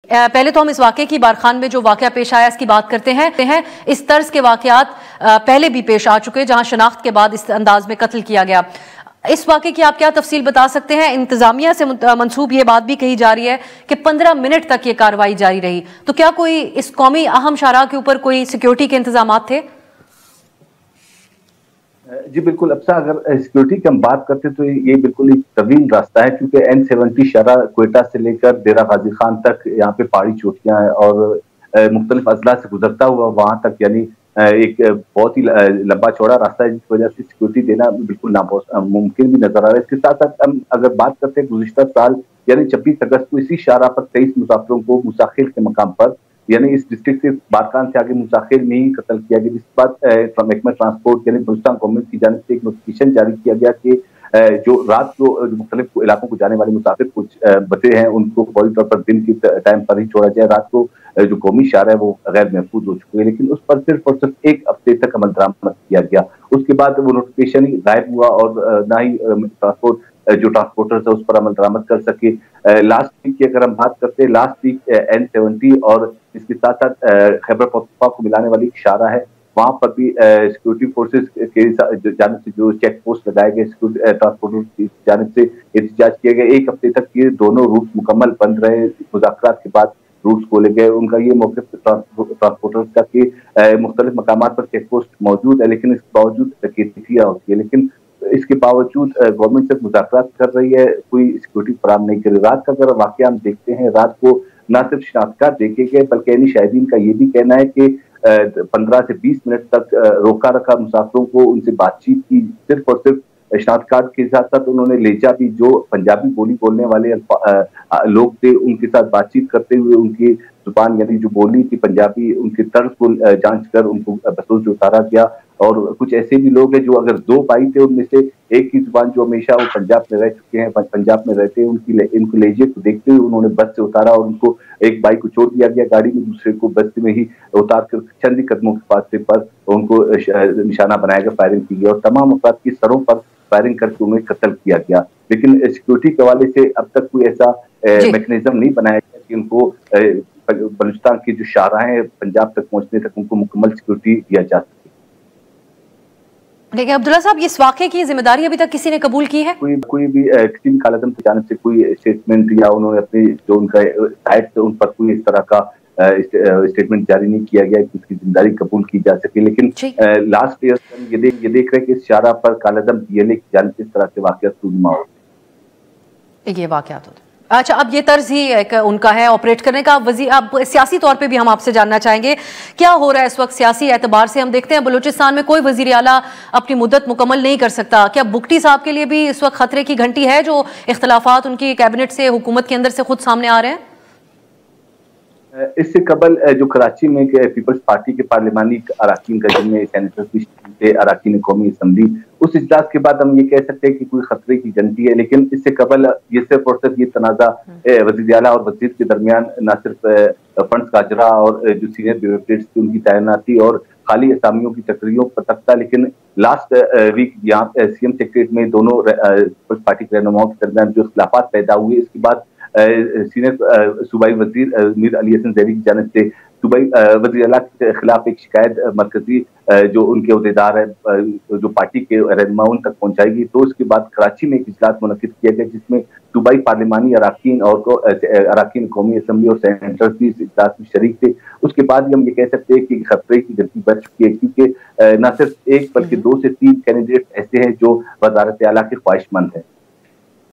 پہلے تو ہم اس واقعے کی بارخان میں جو واقعہ پیش آیا اس کی بات کرتے ہیں۔ اس طرز کے واقعات پہلے بھی پیش آ چکے جہاں شناخت کے بعد اس انداز میں قتل کیا گیا۔ اس واقعے کی آپ کیا تفصیل بتا سکتے ہیں؟ انتظامیہ سے منسوب یہ بات بھی کہی جا رہی ہے کہ 15 منٹ تک یہ کارروائی جاری رہی، تو کیا کوئی اس قومی اہم شاہراہ کے اوپر کوئی سیکیورٹی کے انتظامات تھے؟ جی بالکل ابسا، اگر سیکیورٹی کی ہم بات کرتے تو یہ بالکل ایک طویل راستہ ہے، کیونکہ N70 شاہراہ کوئٹہ سے لے کر ڈیرہ غازی خان تک یہاں پہ پہاڑی چوٹیاں ہیں اور مختلف اضلاع سے گزرتا ہوا وہاں تک، یعنی ایک بہت ہی لمبا چوڑا راستہ ہے، جس وجہ سے سیکیورٹی دینا بالکل ممکن بھی نظر آ رہا ہے۔ اس کے ساتھ ساتھ ہم اگر بات کرتے ہیں گزشتہ سال یعنی 26 اگست کو اسی شاہراہ پر 23 مسافروں کو موسیٰ کے مقام پر یعنی اس ڈسٹرکٹ سے بارکان سے آگے موسیٰ میں ہی قتل کیا گیا، جس کے بعد محکمہ ٹرانسپورٹ یعنی بلوچستان گورنمنٹ کی جانب سے ایک نوٹیفکیشن جاری کیا گیا کہ جو رات کو مختلف علاقوں کو جانے والے مسافر کچھ بچے ہیں ان کو فوری طور پر دن کی ٹائم پر ہی چھوڑا جائے، رات کو جو قومی شاہراہ ہے وہ غیر محفوظ ہو چکے ہیں، لیکن اس پر صرف اور صرف ایک ہفتے تک عمل درآمد کیا گیا۔ اس کے بعد وہ نوٹیفکیشن ہی غائب ہوا اور نہ ہی جو ٹرانسپورٹرز ہے اس پر عمل درآمد کر سکے۔ لاسٹ ویک کی اگر ہم بات کرتے ہیں، لاسٹ ویک N70 اور اس کے ساتھ ساتھ خیبر پختونخوا کو ملانے والی شاہراہ ہے، وہاں پر بھی سیکورٹی فورسز کی جانب سے جو چیک پوسٹ لگائے گئے، ٹرانسپورٹر کی جانب سے احتجاج کیا گیا۔ ایک ہفتے تک یہ دونوں روٹ مکمل بند رہے، مذاکرات کے بعد روٹس کھولے گئے۔ ان کا یہ موقف ٹرانسپورٹرز کا کہ مختلف مقامات پر چیک پوسٹ موجود ہے لیکن اس کے باوجود ڈکیتیاں ہوتی ہے، لیکن اس کے باوجود گورنمنٹ سے مذاکرات کر رہی ہے، کوئی سیکورٹی فراہم نہیں کر رہی۔ رات کا اگر واقعہ ہم دیکھتے ہیں، رات کو نہ صرف شناختکار دیکھے گئے بلکہ یعنی شاہدین کا یہ بھی کہنا ہے کہ 15 سے 20 منٹ تک روکا رکھا مسافروں کو، ان سے بات چیت کی، صرف اور صرف شناختکار کے ساتھ ساتھ انہوں نے لہجہ بھی جو پنجابی بولی بولنے والے لوگ تھے ان کے ساتھ بات چیت کرتے ہوئے ان کی زبان یعنی جو بولی تھی پنجابی، ان کے طرز کو جانچ کر ان کو بسوں سے اتارا گیا۔ اور کچھ ایسے بھی لوگ ہیں جو اگر دو بھائی تھے ان میں سے ایک کی زبان جو ہمیشہ وہ پنجاب میں رہ چکے ہیں، پنجاب میں رہتے ہیں، ان کو لہجے کو دیکھتے ہوئے انہوں نے بس سے اتارا اور ان کو ایک بھائی کو چھوڑ دیا گیا گاڑی میں، دوسرے کو بس میں ہی اتار کر چند ہی قدموں کے فاصلے پر ان کو نشانہ بنایا گیا، فائرنگ کی گئی اور تمام افراد کی سروں پر فائرنگ کر کے انہیں قتل کیا گیا۔ لیکن سیکورٹی کے حوالے سے اب تک کوئی ایسا میکنزم نہیں بنایا گیا کہ ان کو بلوچستان کی جو شاہراہیں ہیں پنجاب تک پہنچنے تک ان کو مکمل سیکورٹی دیا جا سکے۔ لیکن عبداللہ صاحب، اس واقعے کی ذمہ داری ابھی تک کسی نے قبول کی ہے؟ کوئی بھی کسی بھی کالعدم کی جانب سے کوئی اسٹیٹمنٹ یا انہوں نے اپنی جو ان کا سائٹ سے ان پر کوئی اس طرح کا اسٹیٹمنٹ جاری نہیں کیا گیا کہ اس کی ذمہ داری قبول کی جا سکے، لیکن لاسٹ ایئر ہم یہ دیکھ رہے ہیں کہ اس شاہراہ پر کالعدم PLA کی جانب سے اس طرح کے واقعات رونما ہوتے ہیں۔ یہ واقعات ہوتے ہیں۔ اچھا، اب یہ طرز ہی ان کا ہے آپریٹ کرنے کا۔ اب سیاسی طور پہ بھی ہم آپ سے جاننا چاہیں گے کیا ہو رہا ہے اس وقت سیاسی اعتبار سے؟ ہم دیکھتے ہیں بلوچستان میں کوئی وزیر اعلیٰ اپنی مدت مکمل نہیں کر سکتا۔ کیا بگٹی صاحب کے لیے بھی اس وقت خطرے کی گھنٹی ہے جو اختلافات ان کی کیبنٹ سے، حکومت کے اندر سے خود سامنے آ رہے ہیں؟ اس سے قبل جو کراچی میں پیپلز پارٹی کے پارلیمانی اراکین کا جن میں سینیٹر بھی تھے، اراکین قومی اسمبلی، اس اجلاس کے بعد ہم یہ کہہ سکتے ہیں کہ کوئی خطرے کی گھنٹی ہے، لیکن اس سے قبل یہ صرف اور صرف یہ تنازع وزیر اعلیٰ اور وزیر کے درمیان نہ صرف فنڈز کا اجرا اور جو سینئر بیوروکریٹس کی ان کی تعیناتی اور خالی اسامیوں کی تقریروں پر تک تھا، لیکن لاسٹ ویک یہاں CM سیکریٹریٹ میں دونوں پیپلز پارٹی کے رہنماؤں کے درمیان جو اختلافات پیدا ہوئے، اس کے بعد سینئر صوبائی وزیر میر علی حسن زیوی کی جانب سے صوبائی وزیر اعلیٰ کے خلاف ایک شکایت مرکزی جو ان کے عہدیدار ہے جو پارٹی کے رہنماؤں تک پہنچائی گئی۔ تو اس کے بعد کراچی میں ایک اجلاس منعقد کیا گیا جس میں صوبائی پارلیمانی اراکین اور اراکین قومی اسمبلی اور سینیٹرز بھی اس اجلاس میں شریک تھے۔ اس کے بعد ہم یہ کہہ سکتے ہیں کہ خطرے کی گھنٹی بج چکی ہے، کیونکہ نہ صرف ایک بلکہ 2 سے 3 کینڈیڈیٹ ایسے ہیں جو وزارت اعلیٰ کے خواہش مند ہیں۔